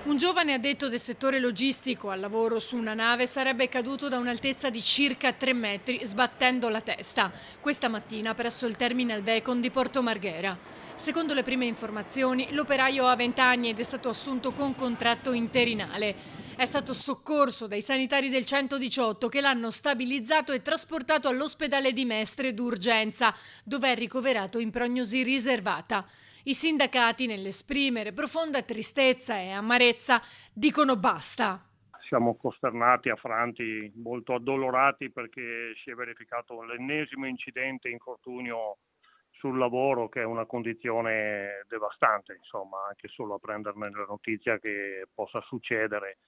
Un giovane addetto del settore logistico al lavoro su una nave sarebbe caduto da un'altezza di circa 3 metri sbattendo la testa, questa mattina presso il Terminal Vecon di Porto Marghera. Secondo le prime informazioni, l'operaio ha 20 anni ed è stato assunto con contratto interinale. È stato soccorso dai sanitari del 118 che l'hanno stabilizzato e trasportato all'ospedale di Mestre d'urgenza, dove è ricoverato in prognosi riservata. I sindacati, nell'esprimere profonda tristezza e amarezza, dicono basta. Siamo costernati, affranti, molto addolorati perché si è verificato l'ennesimo incidente infortunio sul lavoro, che è una condizione devastante, insomma, anche solo a prenderne la notizia che possa succedere.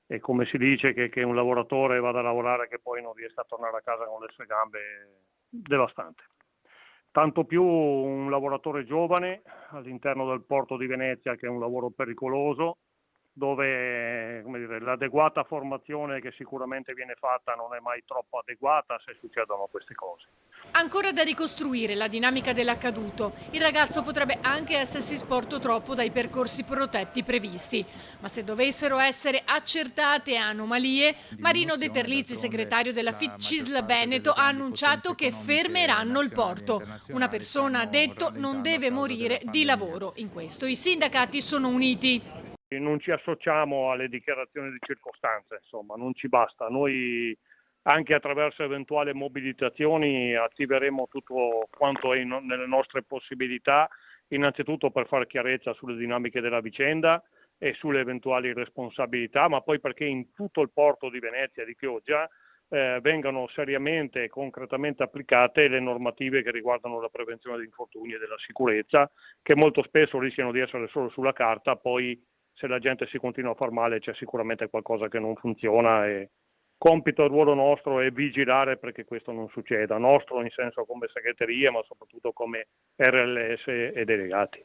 E come si dice che un lavoratore vada a lavorare e che poi non riesca a tornare a casa con le sue gambe, devastante. Tanto più un lavoratore giovane all'interno del porto di Venezia, che è un lavoro pericoloso, dove, come dire, l'adeguata formazione che sicuramente viene fatta non è mai troppo adeguata se succedono queste cose. Ancora da ricostruire la dinamica dell'accaduto. Il ragazzo potrebbe anche essersi sporto troppo dai percorsi protetti previsti. Ma se dovessero essere accertate anomalie, Marino De Diminuzione, Terlizzi, d'altronde segretario della la FIT maggior Cisl parte Veneto, delle ha grandi annunciato potenze che economiche fermeranno il nazionali e porto. Una internazionali persona, ha stanno detto, non rallentando a deve causa morire della di pandemia. lavoro. In questo i sindacati sono uniti. E non ci associamo alle dichiarazioni di circostanza, insomma, non ci basta. Noi anche attraverso eventuali mobilitazioni attiveremo tutto quanto è nelle nostre possibilità, innanzitutto per fare chiarezza sulle dinamiche della vicenda e sulle eventuali responsabilità, ma poi perché in tutto il porto di Venezia e di Chioggia vengano seriamente e concretamente applicate le normative che riguardano la prevenzione di infortuni e della sicurezza, che molto spesso rischiano di essere solo sulla carta, poi se la gente si continua a far male c'è sicuramente qualcosa che non funziona e compito e ruolo nostro è vigilare perché questo non succeda, nostro in senso come segreteria ma soprattutto come RLS e delegati.